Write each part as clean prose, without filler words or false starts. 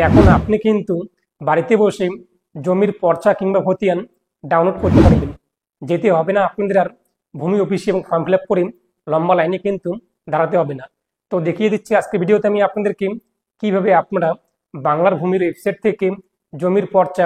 এখন আপনি কিন্তু বাড়িতে বসে জমির পর্চা কিংবা খতিয়ান ডাউনলোড করতে পারবেন। যেতে হবে না আপনাদের আর ভূমি অফিসে এবং ফর্ম ফিল আপ করে লম্বা লাইনে কিন্তু দাঁড়াতে হবে না। তো দেখিয়ে দিচ্ছি আজকে ভিডিওতে আমি আপনাদেরকে কিভাবে আপনারা বাংলার ভূমির ওয়েবসাইট থেকে জমির পর্চা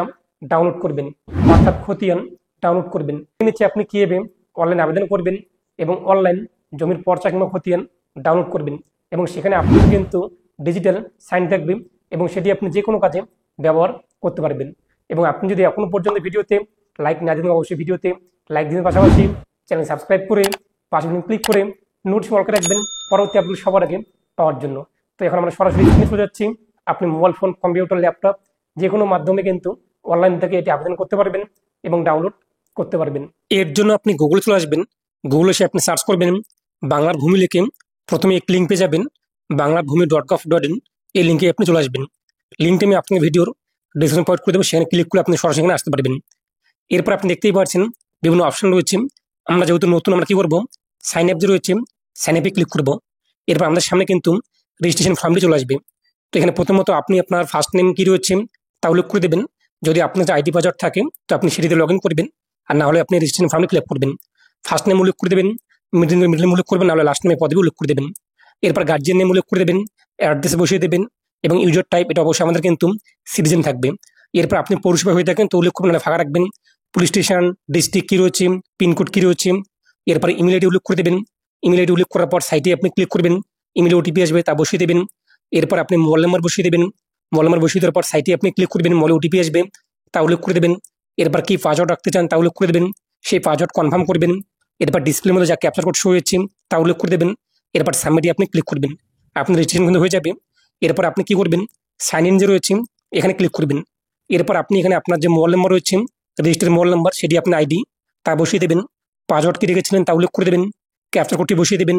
ডাউনলোড করবেন, অর্থাৎ খতিয়ান ডাউনলোড করবেন। নিচে আপনি কিভাবে অনলাইন আবেদন করবেন এবং অনলাইন জমির পর্চা কিংবা খতিয়ান ডাউনলোড করবেন, এবং সেখানে আপনি কিন্তু ডিজিটাল সাইন থাকবে এবং সেটি আপনি যে কোনো কাজে ব্যবহার করতে পারবেন। এবং আপনি যদি এখনো পর্যন্ত ভিডিওতে লাইক না দিন, অবশ্যই ভিডিওতে লাইক দিনের পাশাপাশি চ্যানেল সাবস্ক্রাইব করে পাশে ক্লিক করে নোটিফিকেশন অল করে রাখবেন পরবর্তী আপডেট সবার আগে পাওয়ার জন্য। তো এখন আমরা সরাসরি স্ক্রিনে চলে যাচ্ছি। আপনি মোবাইল ফোন, কম্পিউটার, ল্যাপটপ যে কোনো মাধ্যমে কিন্তু অনলাইন থেকে এটি আবেদন করতে পারবেন এবং ডাউনলোড করতে পারবেন। এর জন্য আপনি গুগলে চলে আসবেন। গুগলে এসে আপনি সার্চ করবেন বাংলার ভূমি লিখে প্রথমে এক লিঙ্ক পেয়ে যাবেন, banglarbhumi.gov.in। এই লিঙ্কে আপনি চলে আসবেন। লিঙ্কটি আমি আপনার ভিডিওর ডিসক্রিপশন প্রোভাইড করে দেবো, সেখানে ক্লিক করে আপনি সরাসরি এখানে আসতে পারবেন। এরপর আপনি দেখতেই পাচ্ছেন বিভিন্ন অপশন রয়েছে। আমরা যেহেতু নতুন, আমরা কি করবো, সাইন আপ যে রয়েছে সাইন আপে ক্লিক করবো। এরপর আমাদের সামনে কিন্তু রেজিস্ট্রেশন ফর্মটি চলে আসবে। তো এখানে প্রথমত আপনি আপনার ফার্স্ট নেম কি রয়েছে তা উল্লেখ করে দেবেন। যদি আপনার যে আইডি পাসওয়ার্ড থাকে তো আপনি সেটিতে লগ ইন করবেন, আর না হলে আপনি রেজিস্ট্রেশন ফর্মে ফিল আপ করবেন। ফার্স্ট নেম উল্লেখ করে দেবেন, মিডল নেম উল্লেখ করবেন, না হলে লাস্ট নেমে পদবি উল্লেখ করে দেবেন। এরপর গার্জিয়ান নেম উল্লেখ করে দেবেন, অ্যাড্রেস বসিয়ে দেবেন এবং ইউজার টাইপ এটা অবশ্যই আমাদের কিন্তু সিটিজেন থাকবে। এরপর আপনি পৌরসভা হয়ে থাকেন তো উল্লেখ করবেন, ফাঁকা রাখবেন। পুলিশ স্টেশন, ডিস্ট্রিক্ট কী রয়েছে, পিনকোড কী রয়েছে। এরপরে ইমেল আইডি উল্লেখ করে দেবেন। ইমেল আইডি উল্লেখ করার পর সাইটে আপনি ক্লিক করবেন, ইমেলে ওটিপি আসবে তা বসিয়ে দেবেন। এরপর আপনি মোবাইল নাম্বার বসিয়ে দেবেন। মোবাইল নাম্বার বসিয়ে দেওয়ার পর সাইটে আপনি ক্লিক করবেন, মোবাইলে ওটিপি আসবে তা উল্লেখ করে দেবেন। এরপর কি পাসওয়ার্ড রাখতে চান তা উল্লেখ করে দেবেন, সেই পাসওয়ার্ড কনফার্ম করবেন। এরপর ডিসপ্লের মধ্যে যা ক্যাপচার কোড শো হয়েছে তা উল্লেখ করে দেবেন। এরপর সাবমিটে আপনি ক্লিক করবেন, আপনার রেজিস্ট্রেশন কিন্তু হয়ে যাবে। এরপর আপনি কি করবেন, সাইন ইন যে রয়েছে এখানে ক্লিক করবেন। এরপর আপনি এখানে আপনার যে মোবাইল নাম্বার রয়েছে, রেজিস্টার মোবাইল নাম্বার, সেটি আপনার আইডি তা বসিয়ে দেবেন। পাসওয়ার্ড কি রেখেছিলেন তা উল্লেখ করে দেবেন, ক্যাপচার কোডটি বসিয়ে দেবেন।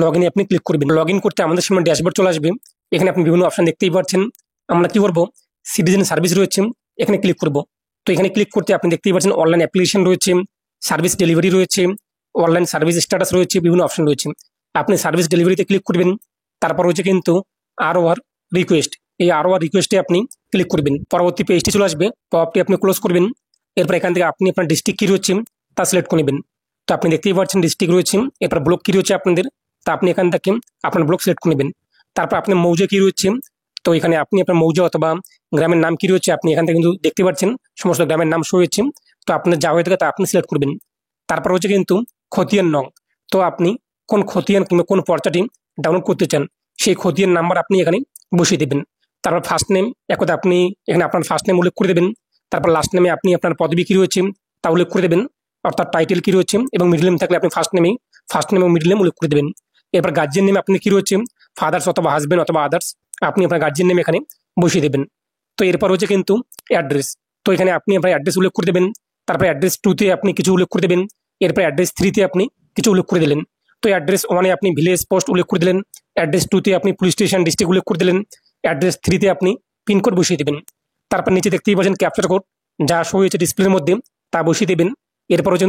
লগ ইনে আপনি ক্লিক করবেন। লগ ইন করতে আমাদের সামনে ড্যাশবোর্ড চলে আসবে। এখানে আপনি বিভিন্ন অপশন দেখতেই পাচ্ছেন। আমরা কি করবো, সিটিজেন সার্ভিস রয়েছে এখানে ক্লিক করব। তো এখানে ক্লিক করতে আপনি দেখতেই পাচ্ছেন অনলাইন অ্যাপ্লিকেশন রয়েছে, সার্ভিস ডেলিভারি রয়েছে, অনলাইন সার্ভিস স্ট্যাটাস রয়েছে, বিভিন্ন অপশন রয়েছে। আপনি সার্ভিস ডেলিভারিতে ক্লিক করবেন। তারপর হচ্ছে কিন্তু ROR রিকোয়েস্ট, এই ROR রিকোয়েস্টে আপনি ক্লিক করবেন। পরবর্তী পেজটি চলে আসবে, পপটি আপনি ক্লোজ করবেন। এরপর এখান থেকে আপনি আপনার ডিস্ট্রিক্ট কী রয়েছে তা সিলেক্ট করে নেবেন। তো আপনি দেখতেই পাচ্ছেন ডিস্ট্রিক্ট রয়েছে। এরপর ব্লক কী রয়েছে আপনাদের, তা আপনি এখান থেকে আপনার ব্লক সিলেক্ট করে নেবেন। তারপর আপনি মৌজা কী রয়েছে, তো এখানে আপনি আপনার মৌজা অথবা গ্রামের নাম কী রয়েছে আপনি এখান থেকে কিন্তু দেখতে পাচ্ছেন সমস্ত গ্রামের নাম শো হয়েছে। তো আপনার যা হয়ে থাকে তা আপনি সিলেক্ট করবেন। তারপর হচ্ছে কিন্তু খতিয়ান নং, তো আপনি কোন খতিয়ান কিংবা কোন পর্চাটি ডাউনলোড করতে চান সেই খতিয়ান নাম্বার আপনি এখানে বসিয়ে দেবেন। তারপর ফার্স্ট নেম একদা আপনি এখানে আপনার ফার্স্ট নেম উল্লেখ করে দেবেন। তারপর লাস্ট নেমে আপনি আপনার পদবি কী রয়েছে তা উল্লেখ করে দেবেন, অর্থাৎ টাইটেল কী রয়েছে, এবং মিডল নেম থাকলে আপনি ফার্স্ট নেম এবং মিডল নেম উল্লেখ করে দেবেন। এরপর গার্জিয়ান নেমে আপনি কী রয়েছে, ফাদার্স অথবা হাজবেন্ড অথবা আদার্স, আপনি আপনার গার্জিয়ান নেম এখানে বসিয়ে দেবেন। তো এরপর হচ্ছে কিন্তু অ্যাড্রেস, তো এখানে আপনি আপনার অ্যাড্রেস উল্লেখ করে দেবেন। তারপর অ্যাড্রেস 2-তে আপনি কিছু উল্লেখ করে দেবেন। এরপর অ্যাড্রেস 3-তে আপনি কিছু উল্লেখ করে দিলেন। তো অ্যাড্রেস 1-এ আপনি ভিলেজ পোস্ট উল্লেখ করে দিলেন, অ্যাড্রেস 2-তে আপনি পুলিশ স্টেশন ডিস্ট্রিক্ট উল্লেখ করে দিলেন, অ্যাড্রেস 3-তে আপনি পিনকোড বসিয়ে দেবেন। তারপর নিচে দেখতেই পাচ্ছেন ক্যাপচার কোড যা শো হয়েছে ডিসপ্লের মধ্যে তা বসিয়ে দেবেন। এরপর হচ্ছে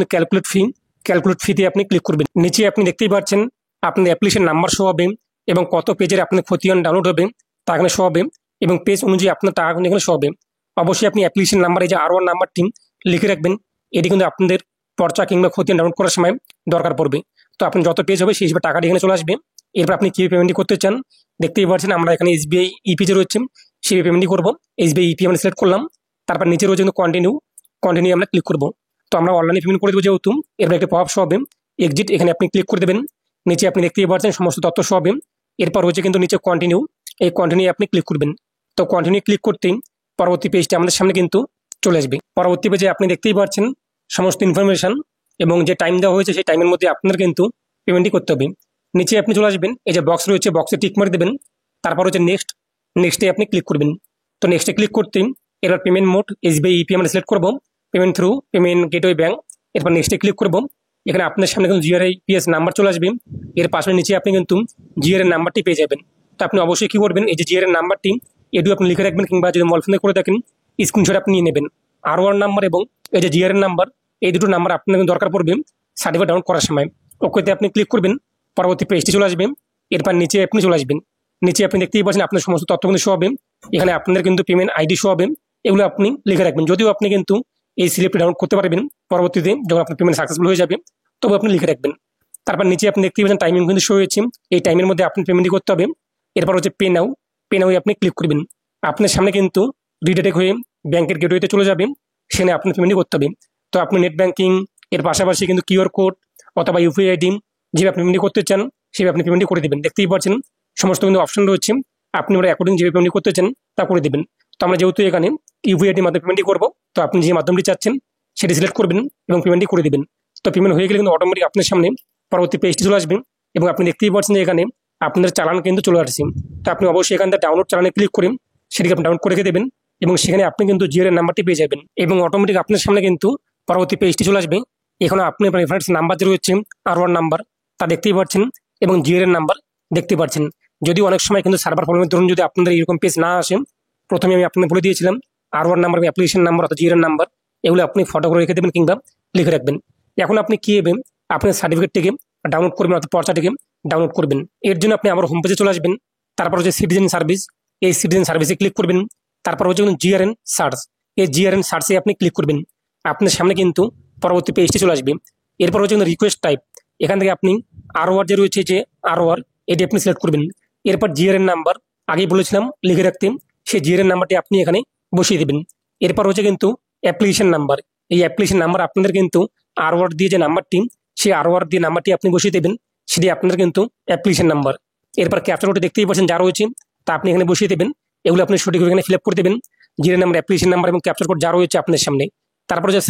ক্যালকুলেট ফিতে আপনি ক্লিক করবেন। নিচে আপনি দেখতেই পাচ্ছেন আপনার অ্যাপ্লিকেশন নাম্বার শো হবে এবং কত পেজের আপনার খতিয়ান ডাউনলোড হবে তা এখানে শো হবে, এবং পেজ অনুযায়ী আপনার টাকা এখানে শো হবে। অবশ্যই আপনি অ্যাপ্লিকেশন নাম্বার, এই যে ROR নাম্বারটি লিখে রাখবেন। এটি কিন্তু আপনাদের পর্চা কিংবা খতিয়ান ডাউনলোড করার সময় দরকার পড়বে। তো আপনি যত পেজ হবে সেই হিসেবে টাকাটি এখানে চলে আসবে। এরপর আপনি কীভাবে পেমেন্টটি করতে চান দেখতেই পাচ্ছেন। আমরা এখানে SBI EP যে রয়েছে সেইভাবে পেমেন্টটি করবো। SBI EP আমরা সিলেক্ট করলাম। তারপর নিচে রয়েছে কিন্তু কন্টিনিউ আমরা ক্লিক করবো। তো আমরা অনলাইনে পেমেন্ট করে দেবো যেহেতু। এরপর একটা পপ শো হবে, এক্সিট, এখানে আপনি ক্লিক করে দেবেন। নিচে আপনি দেখতেই পাচ্ছেন সমস্ত তথ্য শো হবে। এরপর হচ্ছে কিন্তু নিচে কন্টিনিউ, এই কন্টিনিউ আপনি ক্লিক করবেন। তো কন্টিনিউ ক্লিক করতেই পরবর্তী পেজটি আমাদের সামনে কিন্তু চলে আসবে। পরবর্তী পেজে আপনি দেখতেই পাচ্ছেন সমস্ত ইনফরমেশন এবং যে টাইম দেওয়া হয়েছে সেই টাইমের মধ্যে আপনার কিন্তু পেমেন্টটি করতে হবে। নিচে আপনি চলে আসবেন, এই যে বক্স রয়েছে বক্সে টিক মার্ক দেবেন। তারপর হচ্ছে নেক্সটে আপনি ক্লিক করবেন। তো নেক্সটে ক্লিক করতেই এবার পেমেন্ট মোড SBI EP আমরা সিলেক্ট করবো, payment through payment gateway bank. এরপর নেক্সটে ক্লিক করবো। এখানে আপনার সামনে কিন্তু GRIPS নাম্বার চলে আসবে। এর পাশে নিচে আপনি কিন্তু GR এর নাম্বারটি পেয়ে যাবেন। তো আপনি অবশ্যই কী করবেন, এই যে GR এর নাম্বারটি এটিও আপনি লিখে রাখবেন, কিংবা যদি মোবাইল ফোনে করে থাকেন স্ক্রিনশট আপনি নিয়ে নেবেন। ROR নাম্বার এবং এই যে GR এর নাম্বার, এই দুটো নাম্বার আপনার দরকার পড়বে সার্টিফিকেট ডাউনলোড করার সময়। ওকেতে আপনি ক্লিক করবেন, পরবর্তী পেজটি চলে আসবে। এরপর নিচে আপনি চলে আসবেন। নিচে আপনি দেখতেই পাচ্ছেন আপনার সমস্ত তথ্য কিন্তু শো হবে। এখানে আপনাদের কিন্তু পেমেন্ট আইডি শো হবে, এগুলো আপনি লিখে রাখবেন। যদিও আপনি কিন্তু এই স্লিপটি ডাউনলোড করতে পারবেন পরবর্তীতে যখন আপনার পেমেন্ট সাকসেসফুল হয়ে যাবে, তবে আপনি লিখে রাখবেন। তারপর নিচে আপনি দেখতে পাচ্ছেন টাইমিং কিন্তু শো হয়েছে, এই টাইমের মধ্যে আপনি পেমেন্টই করতে হবে। এরপর হচ্ছে পে নাও, পে নাও আপনি ক্লিক করবেন। আপনার সামনে কিন্তু রিডাইরেক্ট হয়ে ব্যাংকের গেটওয়েতে চলে যাবে, সেখানে আপনি পেমেন্টই করতে হবে। তো আপনি নেট ব্যাংকিং এর পাশাপাশি কিন্তু কিউআর কোড অথবা ইউপিআই আইডি যেভাবে আপনি পেমেন্ট করতে চান সেভাবে আপনি পেমেন্ট করে দেবেন। দেখতেই পাচ্ছেন সমস্ত কিন্তু অপশন রয়েছে, আপনি ওরা অ্যাকর্ডিং যেভাবে পেমেন্ট করতে চান তা করে দেবেন। তো আমরা যেহেতু এখানে ইউপিআই আইডির মাধ্যমে পেমেন্টই করবো, তো আপনি যে মাধ্যমটি চাচ্ছেন সেটি সিলেক্ট করবেন এবং পেমেন্টই করে দেবেন। তো পেমেন্ট হয়ে গেলে কিন্তু অটোমেটিক আপনার সামনে পরবর্তী পেজটি চলে আসবে এবং আপনি দেখতেই পাচ্ছেন যে এখানে আপনাদের চালান কিন্তু চলে আসছে। তো আপনি অবশ্যই এখান থেকে ডাউনলোড চালানে ক্লিক করে সেটিকে আপনি ডাউনলোড করে রেখে দেবেন এবং সেখানে আপনি কিন্তু জিআরএন নাম্বারটি পেয়ে যাবেন এবং অটোমেটিক আপনার সামনে কিন্তু পরবর্তী পেজটি চলে আসবে। এখানে আপনি রেফারেন্স নাম্বার যে রয়েছে R1 নাম্বার তা দেখতেই পাচ্ছেন এবং জিআরএন নাম্বার দেখতে পাচ্ছেন। যদিও অনেক সময় কিন্তু সার্ভার প্রবলেমের ধরুন যদি আপনাদের এরকম পেজ না আসে, প্রথমে আমি আপনাকে বলে দিয়েছিলাম R1 নাম্বার অ্যাপ্লিকেশন নাম্বার অর্থাৎ জিআরএন নাম্বার এগুলো আপনি ফটো করে রেখে দেবেন কিংবা লিখে রাখবেন। এখন আপনি কি হবে, আপনার সার্টিফিকেটটিকে ডাউনলোড করবেন অর্থাৎ পর্চাটিকে ডাউনলোড করবেন। এর জন্য আপনি আমার হোম পেজে চলে আসবেন। তারপর হচ্ছে সিটিজেন সার্ভিস, এই সিটিজেন সার্ভিসে ক্লিক করবেন। তারপর হচ্ছে জিআরএন সার্চ, এই জিআরএন সার্চে আপনি ক্লিক করবেন। আপনার সামনে কিন্তু পরবর্তী পেজটি চলে আসবে। এরপর হচ্ছে রিকোয়েস্ট টাইপ, এখান থেকে আপনি ROR যে রয়েছে যে ROR এটি আপনি সিলেক্ট করবেন। এরপর জিআরএন নাম্বার আগেই বলেছিলাম লিখে রাখতে, সেই জিআরএন নাম্বারটি আপনি এখানে বসিয়ে দেবেন। এরপর হচ্ছে কিন্তু অ্যাপ্লিকেশন নাম্বার, এই অ্যাপ্লিকেশন নাম্বার আপনাদের কিন্তু ROR দিয়ে যে নাম্বারটি, সেই ROR দিয়ে নাম্বারটি আপনি বসিয়ে দেবেন, সেটি আপনাদের কিন্তু অ্যাপ্লিকেশন নাম্বার। এরপর ক্যাপচার কোডটি দেখতেই পাচ্ছেন যা রয়েছে তা আপনি এখানে বসিয়ে দেবেন। এগুলো আপনি সঠিক এখানে ফিল আপ করে দেবেন, জিআরএন নাম্বার, অ্যাপ্লিকেশন নাম্বার এবং ক্যাপচার কোড যা রয়েছে আপনার সামনে। তারপর যে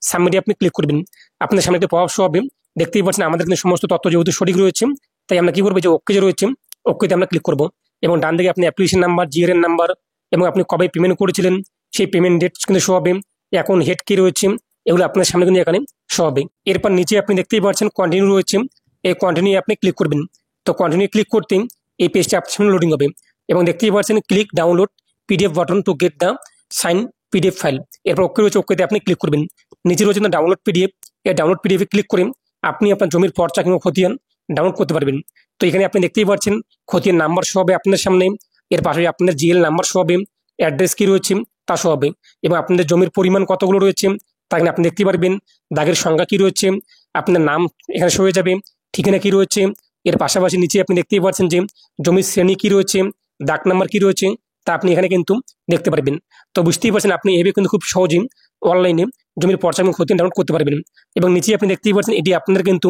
সাবমিটে আপনি ক্লিক করবেন। আপনার সামনে একটা পপ আপ শো হবে, দেখতেই পাচ্ছেন আমাদের কিন্তু সমস্ত তথ্য যেহেতু সঠিক রয়েছে, তাই আমরা কি করবো, যে ওকে যে রয়েছে ওকেতে আমরা ক্লিক করবো এবং ডান দিকে আপনি অ্যাপ্লিকেশন নাম্বার, জিআরএন নাম্বার এবং আপনি কবে পেমেন্ট করেছিলেন সেই পেমেন্ট ডেট কিন্তু শো হবে। এখন হেড কি রয়েছে এগুলো আপনার সামনে কিন্তু এখানে শো হবে। এরপর নিচে আপনি দেখতেই পাচ্ছেন কন্টিনিউ রয়েছে, এই কন্টিনিউ আপনি ক্লিক করবেন। তো কন্টিনিউ ক্লিক করতে এই পেজটা আপনার সামনে লোডিং হবে এবং দেখতেই পাচ্ছেন click download PDF button to get the sign PDF file. এরপর ওকে রয়েছে, ওকেতে আপনি ক্লিক করবেন। নিচে রয়েছে ডাউনলোড PDF, এই ডাউনলোড PDF এ ক্লিক করে আপনি আপনার জমির পর্চা কিংবা খতিয়ান ডাউনলোড করতে পারবেন। তো এখানে আপনি দেখতেই পাচ্ছেন খতিয়ান নাম্বার শো হবে আপনার সামনে, এর পাশে আপনাদের GL নাম্বার শো হবে, অ্যাড্রেস কি রয়েছে তা শো হবে এবং আপনাদের জমির পরিমাণ কতগুলো রয়েছে তা এখানে আপনি দেখতে পারবেন। দাগের সংখ্যা কি রয়েছে, আপনার নাম এখানে শো হয়ে যাবে, ঠিকানা কি রয়েছে। এর পাশাপাশি নিচে আপনি দেখতেই পাচ্ছেন যে জমির শ্রেণী কি রয়েছে, দাগ নাম্বার কি রয়েছে তা আপনি এখানে কিন্তু দেখতে পারবেন। তো বুঝতেই পারছেন আপনি এভাবে কিন্তু খুব সহজেই অনলাইনে জমির পর্চা এবং খতিয়ান ডাউনলোড করতে পারবেন। এবং নিচে আপনি দেখতেই পাচ্ছেন এটি আপনাদের কিন্তু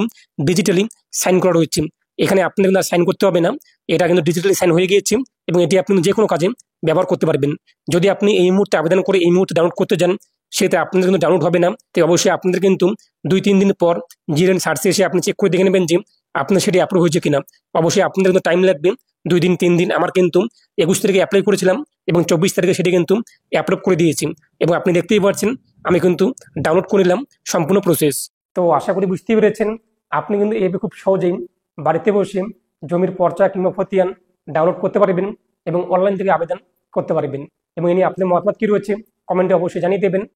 ডিজিটালি সাইন করা রয়েছে, এখানে আপনাদের কিন্তু সাইন করতে হবে না, এটা কিন্তু ডিজিটালি সাইন হয়ে গিয়েছে এবং এটি আপনি যে কোনো কাজে ব্যবহার করতে পারবেন। যদি আপনি এই মুহূর্তে আবেদন করে এই মুহূর্তে ডাউনলোড করতে যান, সেটা আপনাদের কিন্তু ডাউনলোড হবে না। তাই অবশ্যই আপনাদের কিন্তু 2-3 দিন পর জিআরএন সার্চে এসে আপনি চেক করে দেখে নেবেন যে আপনার সেটি অ্যাপ্রুভ হয়েছে কিনা। অবশ্যই আপনাদের কিন্তু টাইম লাগবে 2-3 দিন। আমার কিন্তু 21 তারিখে অ্যাপ্লাই করেছিলাম এবং 24 তারিখে সেটি কিন্তু অ্যাপ্রুভ করে দিয়েছি এবং আপনি দেখতেই পাচ্ছেন আমি কিন্তু ডাউনলোড করে নিলাম সম্পূর্ণ প্রসেস। তো আশা করি বুঝতেই পেরেছেন আপনি কিন্তু এভাবে খুব সহজেই বাড়িতে বসে জমির পর্চা কিংবা খতিয়ান ডাউনলোড করতে পারবেন এবং অনলাইন থেকে আবেদন করতে পারবেন। এবং এ নিয়ে আপনার মতামত কি রয়েছে কমেন্টে অবশ্যই জানিয়ে দেবেন।